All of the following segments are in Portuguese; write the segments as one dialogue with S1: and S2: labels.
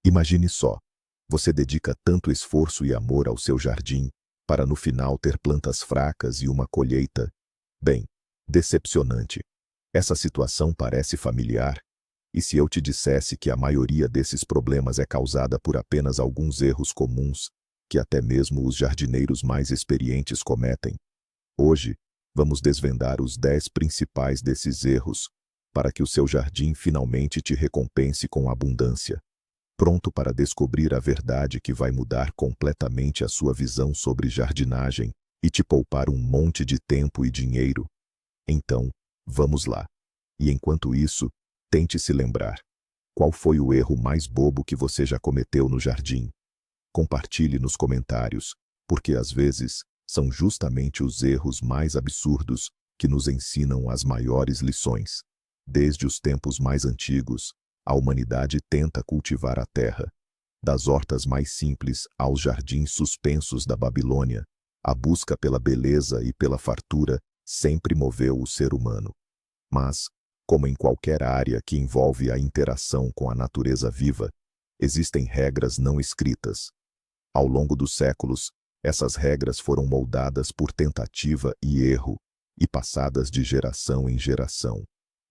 S1: Imagine só, você dedica tanto esforço e amor ao seu jardim, para no final ter plantas fracas e uma colheita, bem, decepcionante. Essa situação parece familiar? E se eu te dissesse que a maioria desses problemas é causada por apenas alguns erros comuns, que até mesmo os jardineiros mais experientes cometem? Hoje, vamos desvendar os 10 principais desses erros, para que o seu jardim finalmente te recompense com abundância. Pronto para descobrir a verdade que vai mudar completamente a sua visão sobre jardinagem e te poupar um monte de tempo e dinheiro? Então, vamos lá. E enquanto isso, tente se lembrar. Qual foi o erro mais bobo que você já cometeu no jardim? Compartilhe nos comentários, porque às vezes são justamente os erros mais absurdos que nos ensinam as maiores lições. Desde os tempos mais antigos, a humanidade tenta cultivar a terra. Das hortas mais simples aos jardins suspensos da Babilônia, a busca pela beleza e pela fartura sempre moveu o ser humano. Mas, como em qualquer área que envolve a interação com a natureza viva, existem regras não escritas. Ao longo dos séculos, essas regras foram moldadas por tentativa e erro, e passadas de geração em geração.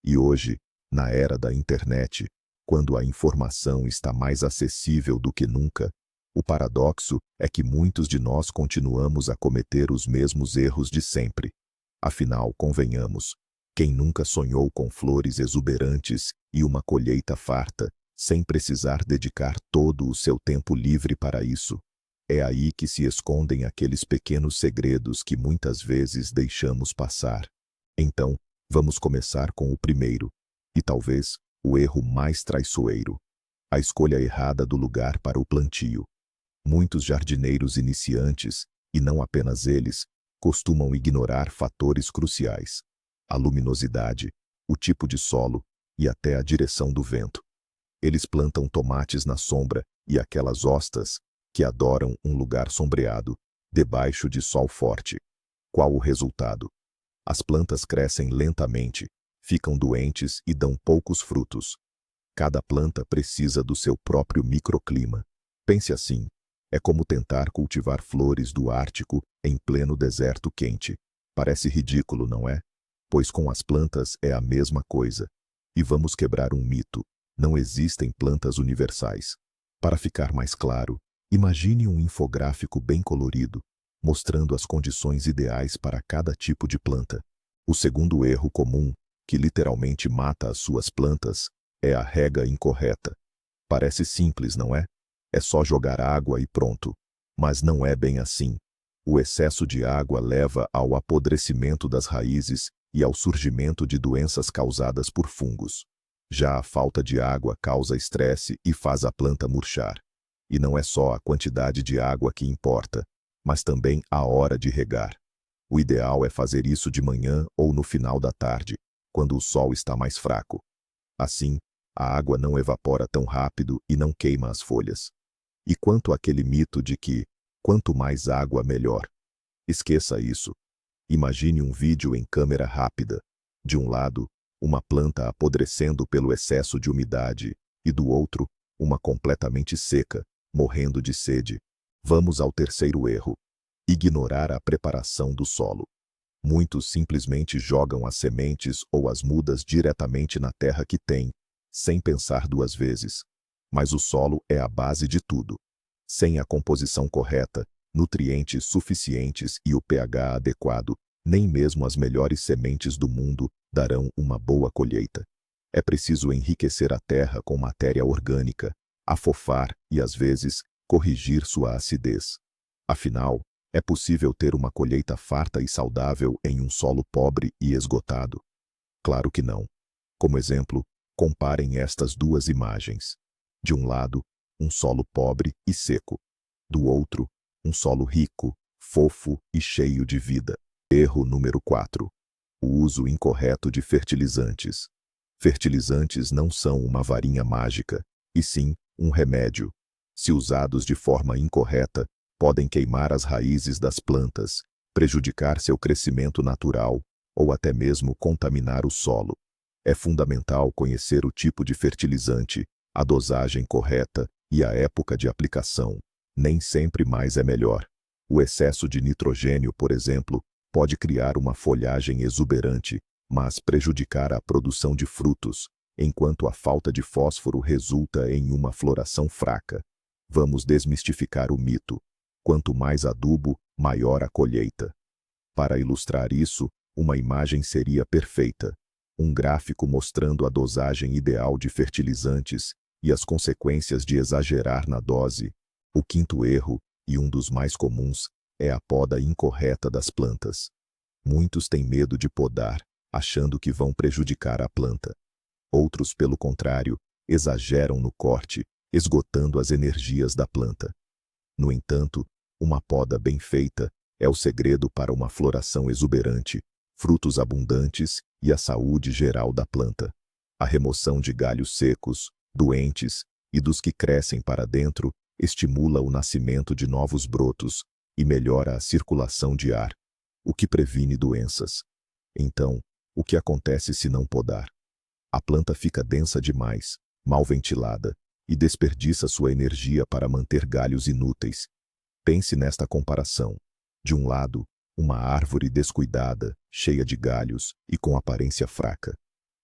S1: E hoje, na era da internet, quando a informação está mais acessível do que nunca, o paradoxo é que muitos de nós continuamos a cometer os mesmos erros de sempre. Afinal, convenhamos, quem nunca sonhou com flores exuberantes e uma colheita farta, sem precisar dedicar todo o seu tempo livre para isso? É aí que se escondem aqueles pequenos segredos que muitas vezes deixamos passar. Então, vamos começar com o primeiro, e talvez o erro mais traiçoeiro: a escolha errada do lugar para o plantio. Muitos jardineiros iniciantes, e não apenas eles, costumam ignorar fatores cruciais: a luminosidade, o tipo de solo e até a direção do vento. Eles plantam tomates na sombra e aquelas hostas que adoram um lugar sombreado, debaixo de sol forte. Qual o resultado? As plantas crescem lentamente, ficam doentes e dão poucos frutos. Cada planta precisa do seu próprio microclima. Pense assim: é como tentar cultivar flores do Ártico em pleno deserto quente. Parece ridículo, não é? Pois com as plantas é a mesma coisa. E vamos quebrar um mito: não existem plantas universais. Para ficar mais claro, imagine um infográfico bem colorido, mostrando as condições ideais para cada tipo de planta. O segundo erro comum, que literalmente mata as suas plantas, é a rega incorreta. Parece simples, não é? É só jogar água e pronto. Mas não é bem assim. O excesso de água leva ao apodrecimento das raízes e ao surgimento de doenças causadas por fungos. Já a falta de água causa estresse e faz a planta murchar. E não é só a quantidade de água que importa, mas também a hora de regar. O ideal é fazer isso de manhã ou no final da tarde, quando o sol está mais fraco. Assim, a água não evapora tão rápido e não queima as folhas. E quanto àquele mito de que, quanto mais água, melhor? Esqueça isso. Imagine um vídeo em câmera rápida. De um lado, uma planta apodrecendo pelo excesso de umidade, e do outro, uma completamente seca, morrendo de sede. Vamos ao terceiro erro: ignorar a preparação do solo. Muitos simplesmente jogam as sementes ou as mudas diretamente na terra que têm, sem pensar duas vezes. Mas o solo é a base de tudo. Sem a composição correta, nutrientes suficientes e o pH adequado, nem mesmo as melhores sementes do mundo darão uma boa colheita. É preciso enriquecer a terra com matéria orgânica, afofar e, às vezes, corrigir sua acidez. Afinal, é possível ter uma colheita farta e saudável em um solo pobre e esgotado? Claro que não. Como exemplo, comparem estas duas imagens. De um lado, um solo pobre e seco. Do outro, um solo rico, fofo e cheio de vida. Erro número 4. O uso incorreto de fertilizantes. Fertilizantes não são uma varinha mágica, e sim um remédio. Se usados de forma incorreta, podem queimar as raízes das plantas, prejudicar seu crescimento natural ou até mesmo contaminar o solo. É fundamental conhecer o tipo de fertilizante, a dosagem correta E a época de aplicação. Nem sempre mais é melhor. O excesso de nitrogênio, por exemplo, pode criar uma folhagem exuberante, mas prejudicar a produção de frutos, enquanto a falta de fósforo resulta em uma floração fraca. Vamos desmistificar o mito. Quanto mais adubo, maior a colheita. Para ilustrar isso, uma imagem seria perfeita. Um gráfico mostrando a dosagem ideal de fertilizantes e as consequências de exagerar na dose. O quinto erro, e um dos mais comuns, é a poda incorreta das plantas. Muitos têm medo de podar, achando que vão prejudicar a planta. Outros, pelo contrário, exageram no corte, esgotando as energias da planta. No entanto, uma poda bem feita é o segredo para uma floração exuberante, frutos abundantes e a saúde geral da planta. A remoção de galhos secos, doentes e dos que crescem para dentro estimula o nascimento de novos brotos e melhora a circulação de ar, o que previne doenças. Então, o que acontece se não podar? A planta fica densa demais, mal ventilada, e desperdiça sua energia para manter galhos inúteis. Pense nesta comparação. De um lado, uma árvore descuidada, cheia de galhos e com aparência fraca.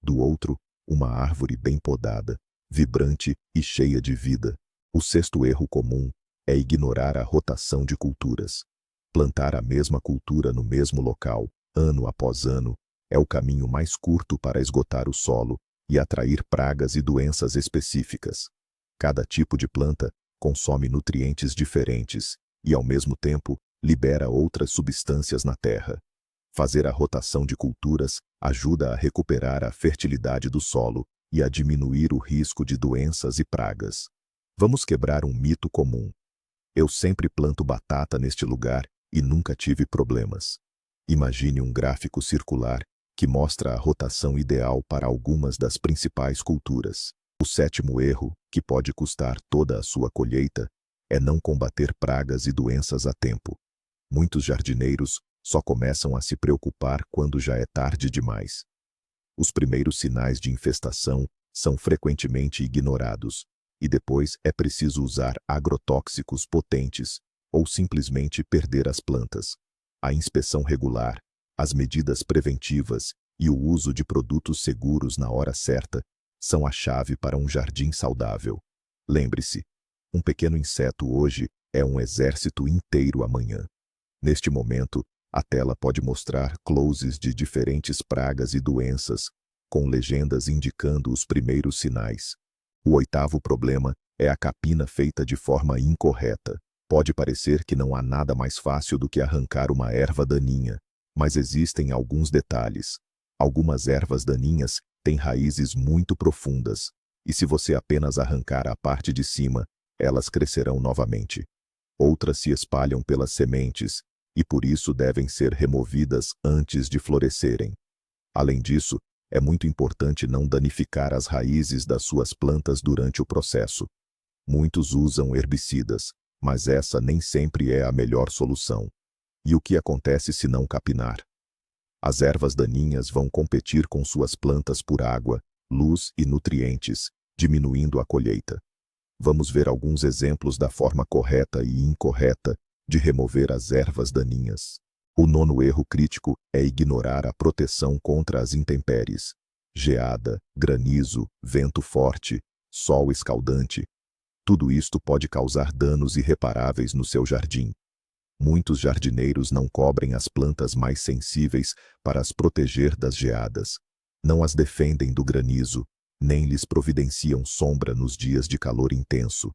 S1: Do outro, uma árvore bem podada, vibrante e cheia de vida. O sexto erro comum é ignorar a rotação de culturas. Plantar a mesma cultura no mesmo local, ano após ano, é o caminho mais curto para esgotar o solo e atrair pragas e doenças específicas. Cada tipo de planta consome nutrientes diferentes e, ao mesmo tempo, libera outras substâncias na terra. Fazer a rotação de culturas ajuda a recuperar a fertilidade do solo e a diminuir o risco de doenças e pragas. Vamos quebrar um mito comum. Eu sempre planto batata neste lugar e nunca tive problemas. Imagine um gráfico circular que mostra a rotação ideal para algumas das principais culturas. O sétimo erro, que pode custar toda a sua colheita, é não combater pragas e doenças a tempo. Muitos jardineiros só começam a se preocupar quando já é tarde demais. Os primeiros sinais de infestação são frequentemente ignorados, e depois é preciso usar agrotóxicos potentes ou simplesmente perder as plantas. A inspeção regular, as medidas preventivas e o uso de produtos seguros na hora certa são a chave para um jardim saudável. Lembre-se, um pequeno inseto hoje é um exército inteiro amanhã. Neste momento, a tela pode mostrar closes de diferentes pragas e doenças, com legendas indicando os primeiros sinais. O oitavo problema é a capina feita de forma incorreta. Pode parecer que não há nada mais fácil do que arrancar uma erva daninha, mas existem alguns detalhes. Algumas ervas daninhas têm raízes muito profundas, e se você apenas arrancar a parte de cima, elas crescerão novamente. Outras se espalham pelas sementes, e por isso devem ser removidas antes de florescerem. Além disso, é muito importante não danificar as raízes das suas plantas durante o processo. Muitos usam herbicidas, mas essa nem sempre é a melhor solução. E o que acontece se não capinar? As ervas daninhas vão competir com suas plantas por água, luz e nutrientes, diminuindo a colheita. Vamos ver alguns exemplos da forma correta e incorreta de remover as ervas daninhas. O nono erro crítico é ignorar a proteção contra as intempéries. Geada, granizo, vento forte, sol escaldante. Tudo isto pode causar danos irreparáveis no seu jardim. Muitos jardineiros não cobrem as plantas mais sensíveis para as proteger das geadas. Não as defendem do granizo, nem lhes providenciam sombra nos dias de calor intenso.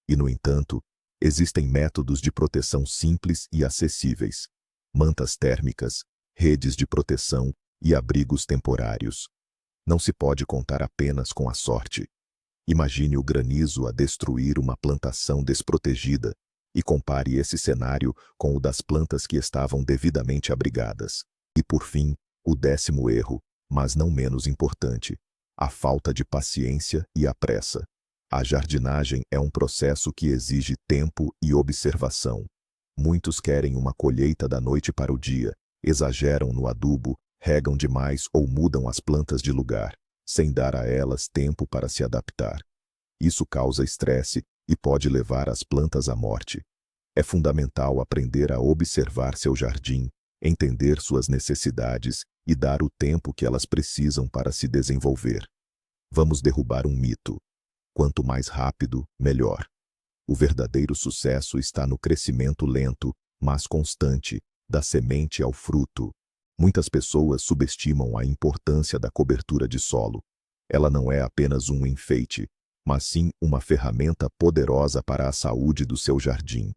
S1: E, no entanto, existem métodos de proteção simples e acessíveis. Mantas térmicas, redes de proteção e abrigos temporários. Não se pode contar apenas com a sorte. Imagine o granizo a destruir uma plantação desprotegida e compare esse cenário com o das plantas que estavam devidamente abrigadas. E por fim, o décimo erro, mas não menos importante, a falta de paciência e a pressa. A jardinagem é um processo que exige tempo e observação. Muitos querem uma colheita da noite para o dia, exageram no adubo, regam demais ou mudam as plantas de lugar, sem dar a elas tempo para se adaptar. Isso causa estresse e pode levar as plantas à morte. É fundamental aprender a observar seu jardim, entender suas necessidades e dar o tempo que elas precisam para se desenvolver. Vamos derrubar um mito. Quanto mais rápido, melhor. O verdadeiro sucesso está no crescimento lento, mas constante, da semente ao fruto. Muitas pessoas subestimam a importância da cobertura de solo. Ela não é apenas um enfeite, mas sim uma ferramenta poderosa para a saúde do seu jardim.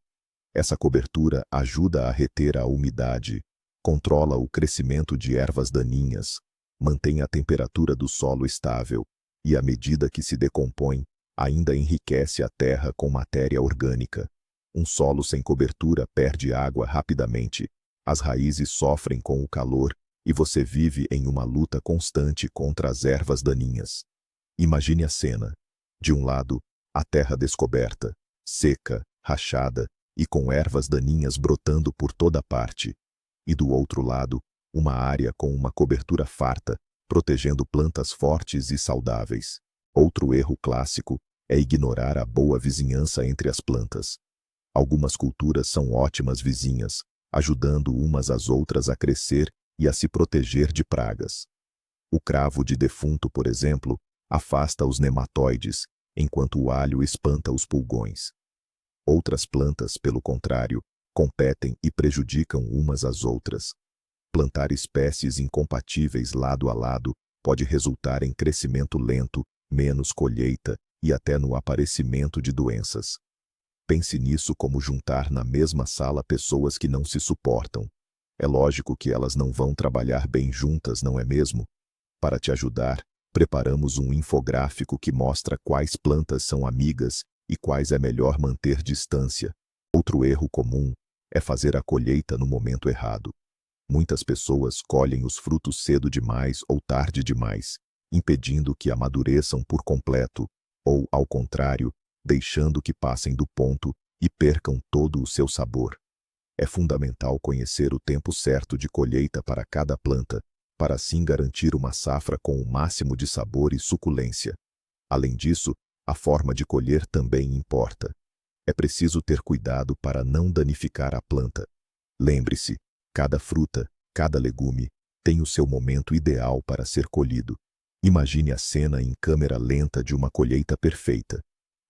S1: Essa cobertura ajuda a reter a umidade, controla o crescimento de ervas daninhas, mantém a temperatura do solo estável e, à medida que se decompõe, ainda enriquece a terra com matéria orgânica. Um solo sem cobertura perde água rapidamente, as raízes sofrem com o calor e você vive em uma luta constante contra as ervas daninhas. Imagine a cena. De um lado, a terra descoberta, seca, rachada e com ervas daninhas brotando por toda parte. E do outro lado, uma área com uma cobertura farta, protegendo plantas fortes e saudáveis. Outro erro clássico é ignorar a boa vizinhança entre as plantas. Algumas culturas são ótimas vizinhas, ajudando umas às outras a crescer e a se proteger de pragas. O cravo de defunto, por exemplo, afasta os nematóides, enquanto o alho espanta os pulgões. Outras plantas, pelo contrário, competem e prejudicam umas às outras. Plantar espécies incompatíveis lado a lado pode resultar em crescimento lento, menos colheita e até no aparecimento de doenças. Pense nisso como juntar na mesma sala pessoas que não se suportam. É lógico que elas não vão trabalhar bem juntas, não é mesmo? Para te ajudar, preparamos um infográfico que mostra quais plantas são amigas e quais é melhor manter distância. Outro erro comum é fazer a colheita no momento errado. Muitas pessoas colhem os frutos cedo demais ou tarde demais, impedindo que amadureçam por completo, ou, ao contrário, deixando que passem do ponto e percam todo o seu sabor. É fundamental conhecer o tempo certo de colheita para cada planta, para assim garantir uma safra com o máximo de sabor e suculência. Além disso, a forma de colher também importa. É preciso ter cuidado para não danificar a planta. Lembre-se, cada fruta, cada legume, tem o seu momento ideal para ser colhido. Imagine a cena em câmera lenta de uma colheita perfeita.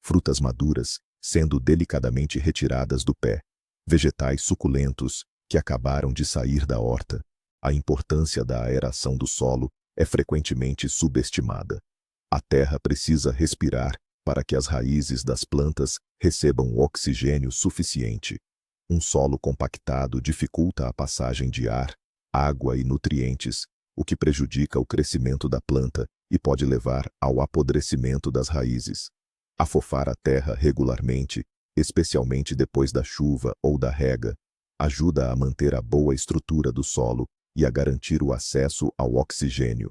S1: Frutas maduras, sendo delicadamente retiradas do pé. Vegetais suculentos, que acabaram de sair da horta. A importância da aeração do solo é frequentemente subestimada. A terra precisa respirar para que as raízes das plantas recebam o oxigênio suficiente. Um solo compactado dificulta a passagem de ar, água e nutrientes, o que prejudica o crescimento da planta e pode levar ao apodrecimento das raízes. Afofar a terra regularmente, especialmente depois da chuva ou da rega, ajuda a manter a boa estrutura do solo e a garantir o acesso ao oxigênio.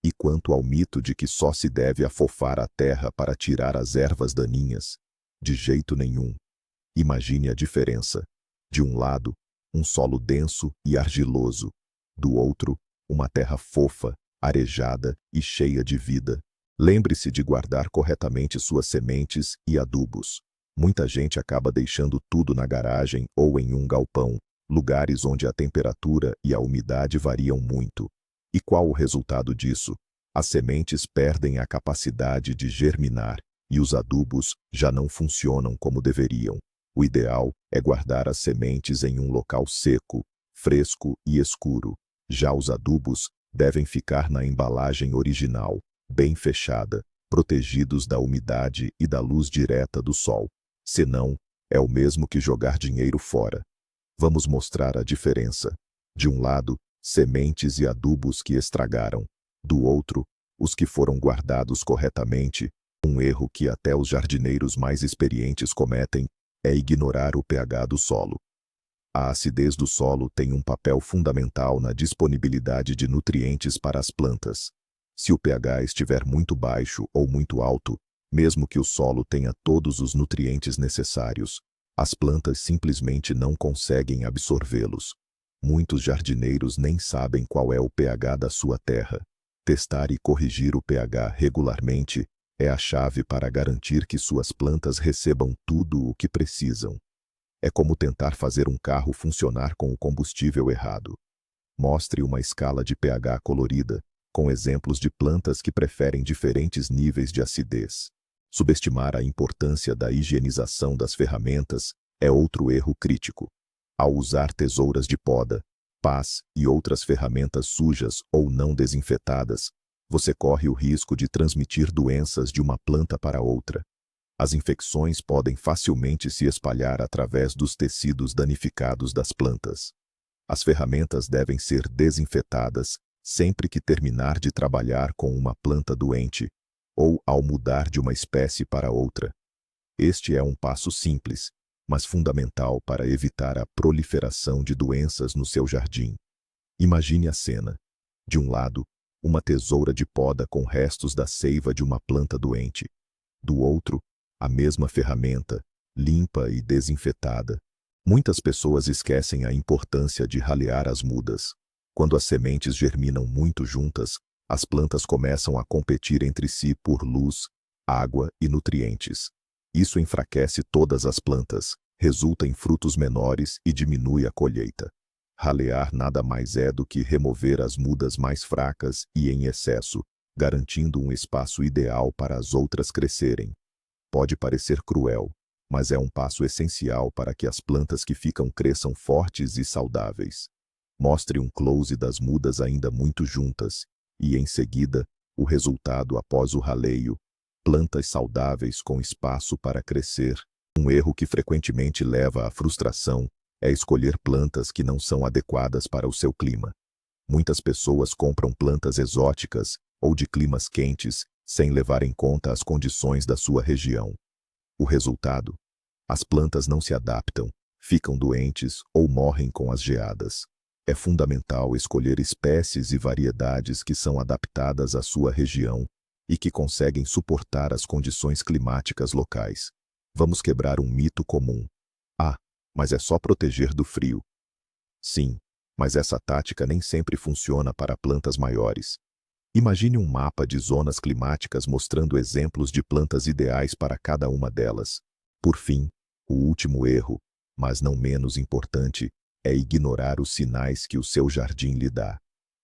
S1: E quanto ao mito de que só se deve afofar a terra para tirar as ervas daninhas, de jeito nenhum. Imagine a diferença. De um lado, um solo denso e argiloso. Do outro, uma terra fofa, arejada e cheia de vida. Lembre-se de guardar corretamente suas sementes e adubos. Muita gente acaba deixando tudo na garagem ou em um galpão, lugares onde a temperatura e a umidade variam muito. E qual o resultado disso? As sementes perdem a capacidade de germinar e os adubos já não funcionam como deveriam. O ideal é guardar as sementes em um local seco, fresco e escuro. Já os adubos devem ficar na embalagem original, bem fechada, protegidos da umidade e da luz direta do sol. Senão, é o mesmo que jogar dinheiro fora. Vamos mostrar a diferença. De um lado, sementes e adubos que estragaram. Do outro, os que foram guardados corretamente. Um erro que até os jardineiros mais experientes cometem é ignorar o pH do solo. A acidez do solo tem um papel fundamental na disponibilidade de nutrientes para as plantas. Se o pH estiver muito baixo ou muito alto, mesmo que o solo tenha todos os nutrientes necessários, as plantas simplesmente não conseguem absorvê-los. Muitos jardineiros nem sabem qual é o pH da sua terra. Testar e corrigir o pH regularmente É a chave para garantir que suas plantas recebam tudo o que precisam. É como tentar fazer um carro funcionar com o combustível errado. Mostre uma escala de pH colorida, com exemplos de plantas que preferem diferentes níveis de acidez. Subestimar a importância da higienização das ferramentas é outro erro crítico. Ao usar tesouras de poda, pás e outras ferramentas sujas ou não desinfetadas, você corre o risco de transmitir doenças de uma planta para outra. As infecções podem facilmente se espalhar através dos tecidos danificados das plantas. As ferramentas devem ser desinfetadas sempre que terminar de trabalhar com uma planta doente ou ao mudar de uma espécie para outra. Este é um passo simples, mas fundamental para evitar a proliferação de doenças no seu jardim. Imagine a cena. De um lado, uma tesoura de poda com restos da seiva de uma planta doente. Do outro, a mesma ferramenta, limpa e desinfetada. Muitas pessoas esquecem a importância de ralear as mudas. Quando as sementes germinam muito juntas, as plantas começam a competir entre si por luz, água e nutrientes. Isso enfraquece todas as plantas, resulta em frutos menores e diminui a colheita. Ralear nada mais é do que remover as mudas mais fracas e em excesso, garantindo um espaço ideal para as outras crescerem. Pode parecer cruel, mas é um passo essencial para que as plantas que ficam cresçam fortes e saudáveis. Mostre um close das mudas ainda muito juntas, e em seguida, o resultado após o raleio. Plantas saudáveis com espaço para crescer. Um erro que frequentemente leva à frustração é escolher plantas que não são adequadas para o seu clima. Muitas pessoas compram plantas exóticas ou de climas quentes, sem levar em conta as condições da sua região. O resultado? As plantas não se adaptam, ficam doentes ou morrem com as geadas. É fundamental escolher espécies e variedades que são adaptadas à sua região e que conseguem suportar as condições climáticas locais. Vamos quebrar um mito comum. Mas é só proteger do frio. Sim, mas essa tática nem sempre funciona para plantas maiores. Imagine um mapa de zonas climáticas mostrando exemplos de plantas ideais para cada uma delas. Por fim, o último erro, mas não menos importante, é ignorar os sinais que o seu jardim lhe dá.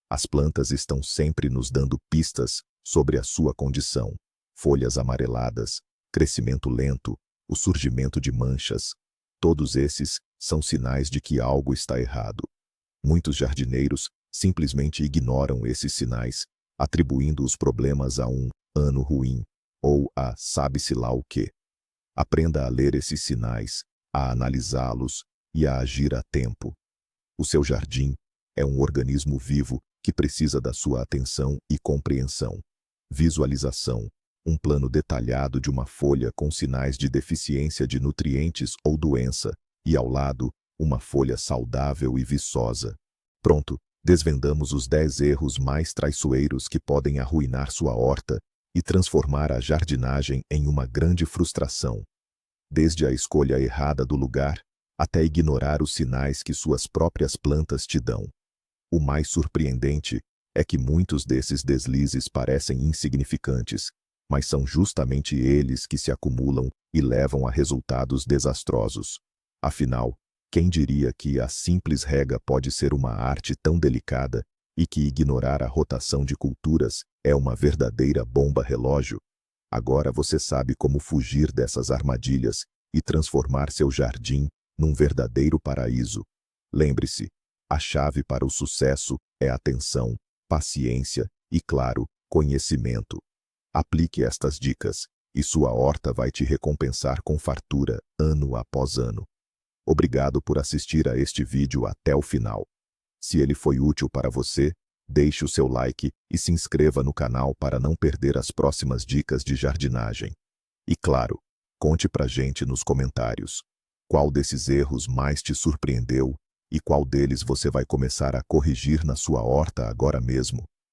S1: As plantas estão sempre nos dando pistas sobre a sua condição. Folhas amareladas, crescimento lento, o surgimento de manchas. Todos esses são sinais de que algo está errado. Muitos jardineiros simplesmente ignoram esses sinais, atribuindo os problemas a um ano ruim ou a sabe-se lá o quê. Aprenda a ler esses sinais, a analisá-los e a agir a tempo. O seu jardim é um organismo vivo que precisa da sua atenção e compreensão. Visualização. Um plano detalhado de uma folha com sinais de deficiência de nutrientes ou doença, e ao lado, uma folha saudável e viçosa. Pronto, desvendamos os 10 erros mais traiçoeiros que podem arruinar sua horta e transformar a jardinagem em uma grande frustração. Desde a escolha errada do lugar, até ignorar os sinais que suas próprias plantas te dão. O mais surpreendente é que muitos desses deslizes parecem insignificantes, mas são justamente eles que se acumulam e levam a resultados desastrosos. Afinal, quem diria que a simples rega pode ser uma arte tão delicada e que ignorar a rotação de culturas é uma verdadeira bomba relógio? Agora você sabe como fugir dessas armadilhas e transformar seu jardim num verdadeiro paraíso. Lembre-se, a chave para o sucesso é atenção, paciência e, claro, conhecimento. Aplique estas dicas, e sua horta vai te recompensar com fartura, ano após ano. Obrigado por assistir a este vídeo até o final. Se ele foi útil para você, deixe o seu like e se inscreva no canal para não perder as próximas dicas de jardinagem. E claro, conte pra gente nos comentários. Qual desses erros mais te surpreendeu e qual deles você vai começar a corrigir na sua horta agora mesmo?